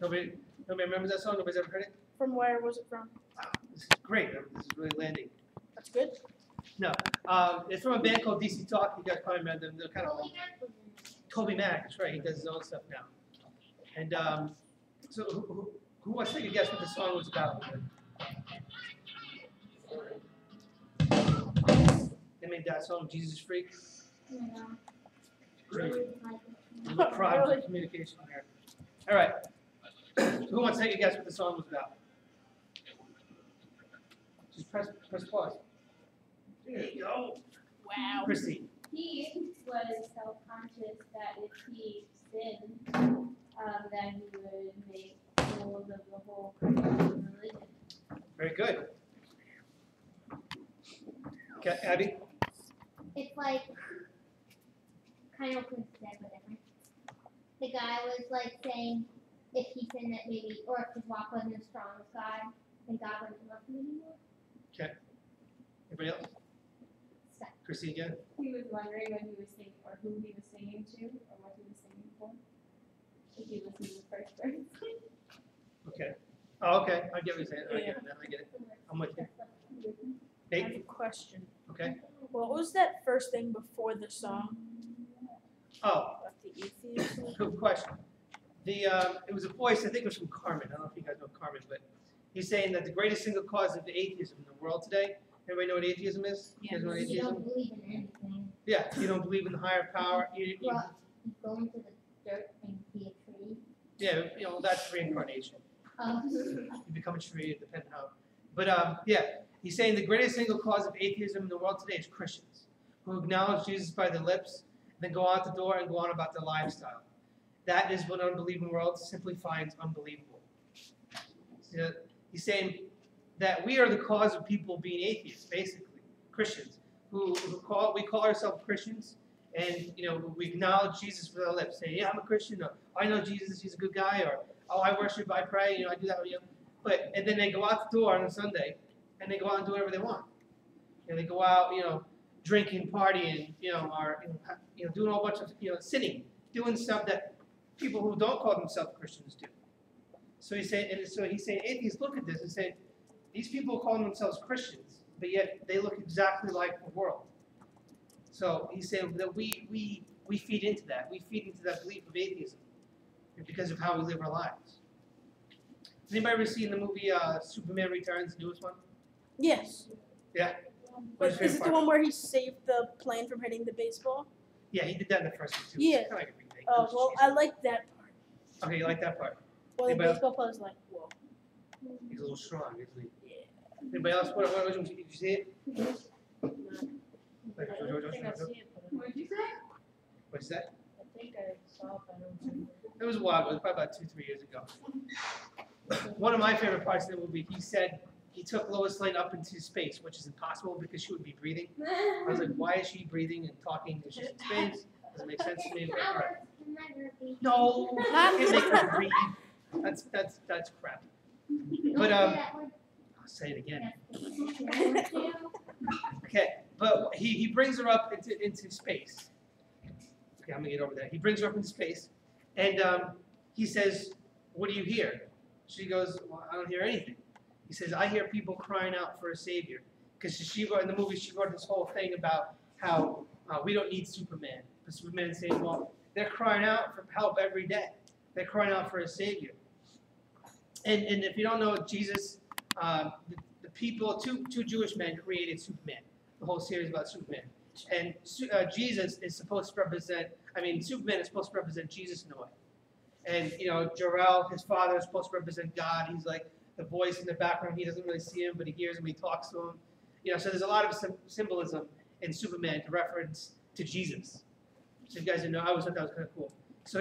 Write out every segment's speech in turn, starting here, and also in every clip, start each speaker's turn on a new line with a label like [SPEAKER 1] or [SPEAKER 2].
[SPEAKER 1] Nobody remembers that song? Nobody's ever heard it?
[SPEAKER 2] From where was it from?
[SPEAKER 1] Wow, this is great. This is really landing.
[SPEAKER 2] That's good.
[SPEAKER 1] No, it's from a band called DC Talk. You guys probably remember them. They're kind of old. Toby Mac, that's right. He does his own stuff now. And so who wants to take a guess what the song was about? They made that song, Jesus Freak. Great. Problems with communication here. All right. Who wants to take a guess what the song was about? Just press pause. There you go.
[SPEAKER 2] Wow.
[SPEAKER 1] Christy.
[SPEAKER 3] He was self-conscious that if he sinned, that he would make fools of the whole Christian religion.
[SPEAKER 1] Very good. Okay, Abby?
[SPEAKER 4] It's like kind of what said, whatever. The guy was like saying if he sinned that maybe, or if his walk wasn't as strong as God, then God wouldn't love him anymore.
[SPEAKER 1] Okay. Anybody else? Chrissy again?
[SPEAKER 3] He was wondering what he was singing, or who he was singing to, or what he was singing for. If he listened to the first verse.
[SPEAKER 1] Okay. Oh, okay. I get what you're saying. I get it now. I get it. I'm with you.
[SPEAKER 2] I have a
[SPEAKER 1] Nate?
[SPEAKER 2] question.
[SPEAKER 1] Okay.
[SPEAKER 2] What was that first thing before the song?
[SPEAKER 1] Oh,
[SPEAKER 2] About the atheism?
[SPEAKER 1] good question. It was a voice, I think it was from Carmen. I don't know if you guys know Carmen, but he's saying that the greatest single cause of atheism in the world today, everybody know what atheism is? You guys know what
[SPEAKER 4] You
[SPEAKER 1] atheism?
[SPEAKER 4] don't believe in anything.
[SPEAKER 1] Yeah, you don't believe in the higher power.
[SPEAKER 4] Well, you go into the dirt and be a tree.
[SPEAKER 1] Yeah, that's reincarnation. You become a tree, depending how. But yeah, he's saying the greatest single cause of atheism in the world today is Christians who acknowledge Jesus by their lips, then go out the door and go on about their lifestyle. That is what an unbelieving world simply finds unbelievable. So he's saying that we are the cause of people being atheists, basically Christians we call ourselves Christians, and we acknowledge Jesus with our lips, saying, "Yeah, I'm a Christian," or "I know Jesus, he's a good guy," or "Oh, I worship, I pray, I do that." And then they go out the door on a Sunday, and they go out and do whatever they want. They go out, drinking, partying, or doing a whole bunch of sinning, doing stuff that people who don't call themselves Christians do. So he's saying, atheists look at this and say, these people call themselves Christians, but yet they look exactly like the world. So he's saying that we feed into that. We feed into that belief of atheism because of how we live our lives. Has anybody ever seen the movie Superman Returns, the newest one?
[SPEAKER 2] Yes.
[SPEAKER 1] Yeah.
[SPEAKER 2] But is it the one where he saved the plane from hitting the baseball?
[SPEAKER 1] Yeah, he did that in the first one too.
[SPEAKER 2] Yeah.
[SPEAKER 1] It's kind of like a remake.
[SPEAKER 2] Oh, well, I like that part.
[SPEAKER 1] Okay, you like that part?
[SPEAKER 2] Well, the
[SPEAKER 1] Anybody else?
[SPEAKER 2] baseball player's like, whoa.
[SPEAKER 1] He's a little strong, isn't he?
[SPEAKER 2] Yeah.
[SPEAKER 1] Anybody else? What did you see it?
[SPEAKER 3] What did you say?
[SPEAKER 1] What's that?
[SPEAKER 3] I think I saw it, but I don't remember.
[SPEAKER 1] It was a while ago. It was probably about 2-3 years ago. One of my favorite parts of the movie, he said he took Lois Lane up into space, which is impossible because she would be breathing. I was like, why is she breathing and talking if she's in space? Doesn't make sense to me. But, all right. No, I can't make her breathe. That's crap. But I'll say it again. Okay, but he brings her up into space. Okay, I'm gonna get over that. He brings her up into space, and he says, "What do you hear?" She goes, "Well, I don't hear anything." He says, "I hear people crying out for a savior," because in the movie she wrote this whole thing about how we don't need Superman. But Superman is saying, "Well, they're crying out for help every day. They're crying out for a savior." And if you don't know Jesus, the people, two Jewish men created Superman. The whole series about Superman. And Jesus is supposed to represent, Superman is supposed to represent Jesus in a way. And, Jor-El, his father, is supposed to represent God. He's like the voice in the background. He doesn't really see him, but he hears him, he talks to him. So there's a lot of symbolism in Superman to reference to Jesus. So you guys didn't know, I always thought that was kind of cool. So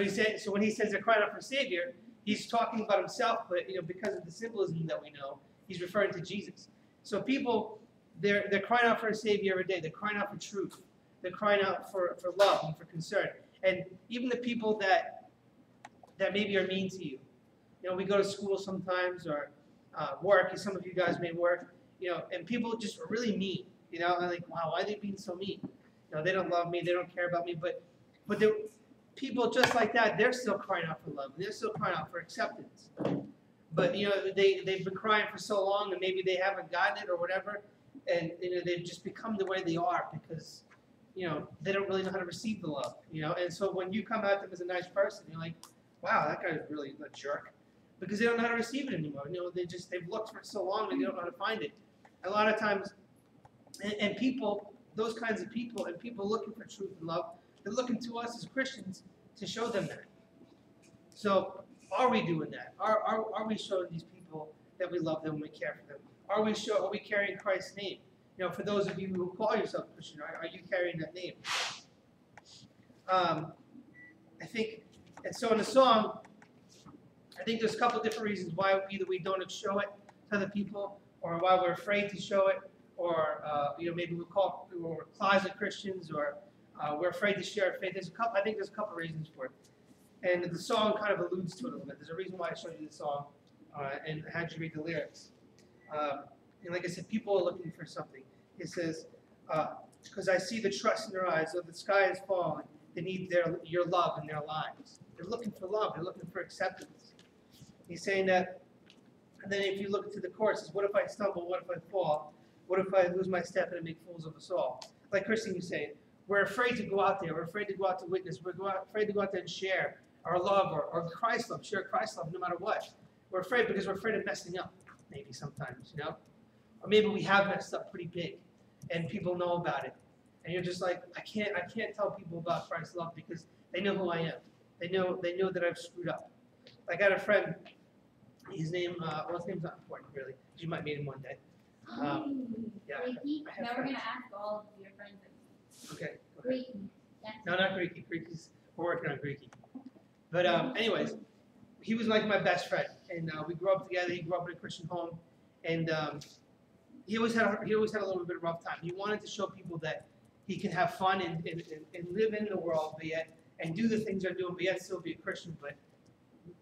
[SPEAKER 1] when he says they're crying out for a savior, he's talking about himself, but, because of the symbolism that we know, he's referring to Jesus. So people, they're crying out for a savior every day. They're crying out for truth. They're crying out for love and for concern. And even the people that maybe are mean to you. We go to school sometimes or work, some of you guys may work, and people just are really mean. I'm like, wow, why are they being so mean? They don't love me. They don't care about me. But people just like that, they're still crying out for love. They're still crying out for acceptance. But they've been crying for so long, and maybe they haven't gotten it or whatever, and they've just become the way they are because they don't really know how to receive the love. And so when you come at them as a nice person, you're like, wow, that guy's really a jerk, because they don't know how to receive it anymore. They've looked for it so long and they don't know how to find it. A lot of times, and people, those kinds of people, and people looking for truth and love, they're looking to us as Christians to show them that. So, are we doing that? Are we showing these people that we love them and we care for them? Are we carrying Christ's name? For those of you who call yourself Christian, are you carrying that name? I think, and so in the song, I think there's a couple different reasons why either we don't show it to other people, or why we're afraid to show it, or maybe we're closet Christians, or we're afraid to share our faith. I think there's a couple reasons for it, and the song kind of alludes to it a little bit. There's a reason why I showed you the song, and had you read the lyrics. And like I said, people are looking for something. It says, because I see the trust in their eyes, though the sky is falling, they need your love in their lives. They're looking for love. They're looking for acceptance. He's saying that, and then if you look into the chorus, it's, what if I stumble? What if I fall? What if I lose my step and I make fools of us all? Like Christine was saying, we're afraid to go out there. We're afraid to go out to witness. We're afraid to go out there and share our love or Christ's love, share Christ's love no matter what. We're afraid because we're afraid of messing up, maybe sometimes, Or maybe we have messed up pretty big, and people know about it. And you're just like, I can't tell people about Christ's love because they know who I am. They know that I've screwed up. I got a friend, his name's not important really. You might meet him one day. Yeah.
[SPEAKER 3] Greeky?
[SPEAKER 1] I have
[SPEAKER 3] Now we're
[SPEAKER 1] friends.
[SPEAKER 3] gonna ask all of your friends.
[SPEAKER 1] Okay. Go ahead.
[SPEAKER 3] Greeky.
[SPEAKER 1] No, not Greeky. We're working on Greeky. But anyways, he was like my best friend, and we grew up together. He grew up in a Christian home, and he always had a little bit of a rough time. He wanted to show people that he can have fun and live in the world, but yet and do the things they're doing, but yet still be a Christian. But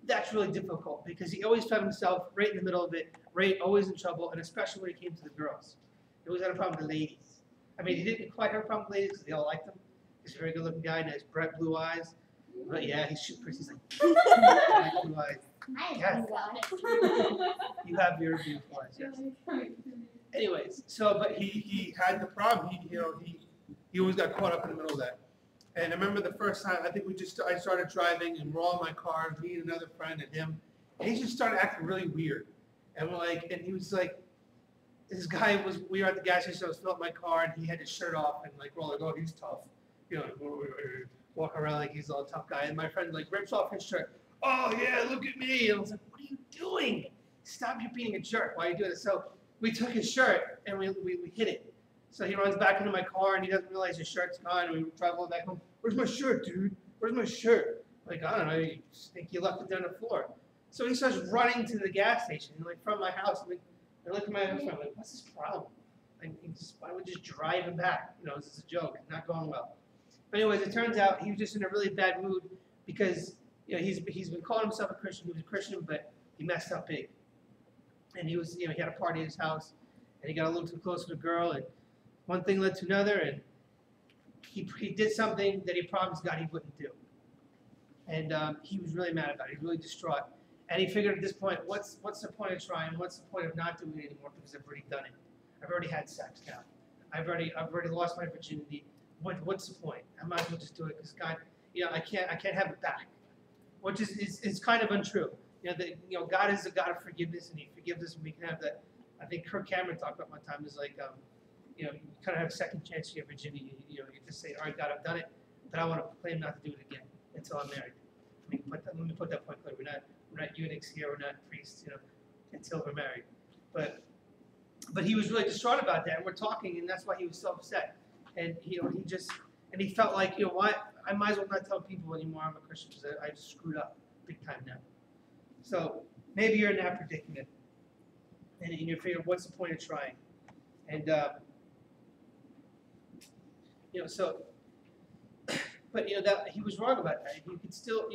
[SPEAKER 1] that's really difficult because he always found himself right in the middle of it, always in trouble, and especially when it came to the girls. He always had a problem with the ladies. I mean, he didn't quite have a problem with ladies because they all liked him. He's a very good-looking guy, nice bright blue eyes. But yeah, he's super pretty. He's like bright blue eyes.
[SPEAKER 4] I
[SPEAKER 1] Yes. You have your beautiful eyes, yes. Anyways, but he had the problem. He always got caught up in the middle of that. And I remember the first time, I think I started driving, and we're all in my car, me and another friend and him, and he just started acting really weird. And he was like, we were at the gas station, I was filling up my car, and he had his shirt off, and we're all like, oh, he's tough. Walk around like he's all tough guy. And my friend rips off his shirt. Oh yeah, look at me. And I was like, what are you doing? Stop you being a jerk. Why are you doing this? So we took his shirt and we hid it. So he runs back into my car and he doesn't realize his shirt's gone. And we travel back home. Where's my shirt, dude? Where's my shirt? Like, I don't know. You think you left it down the floor. So he starts running to the gas station, from my house. And I look at my husband. I'm like, what's his problem? Why don't we just drive him back? This is a joke. It's not going well. But anyways, it turns out he was just in a really bad mood because he's been calling himself a Christian. He was a Christian, but he messed up big. And he had a party at his house, and he got a little too close to the girl, and one thing led to another, and he did something that he promised God he wouldn't do. And he was really mad about it. He was really distraught. And he figured at this point, what's the point of trying? What's the point of not doing it anymore? Because I've already done it. I've already had sex now. I've already lost my virginity. What's the point? I might as well just do it because God, I can't have it back, which is kind of untrue. God is a God of forgiveness, and He forgives us, and we can have that. I think Kirk Cameron talked about one time is like, you kind of have a second chance to your virginity. You just say, all right, God, I've done it, but I want to claim not to do it again until I'm married. Let me put that point clear. We're not eunuchs here. We're not priests. Until we're married. But he was really distraught about that, and we're talking, and that's why he was so upset. And he felt like, what? I might as well not tell people anymore I'm a Christian because I screwed up big time now. So maybe you're in that predicament, and you're figuring, what's the point of trying? And but that he was wrong about that. You could still,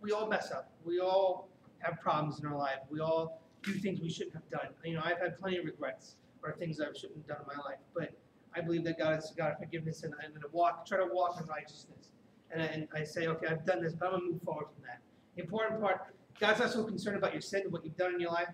[SPEAKER 1] we all mess up. We all have problems in our life. We all do things we shouldn't have done. I've had plenty of regrets or things I shouldn't have done in my life, but I believe that God is a God of forgiveness, and I'm going to try to walk in righteousness. and I say, okay, I've done this, but I'm gonna move forward from that. The important part, God's not so concerned about your sin and what you've done in your life.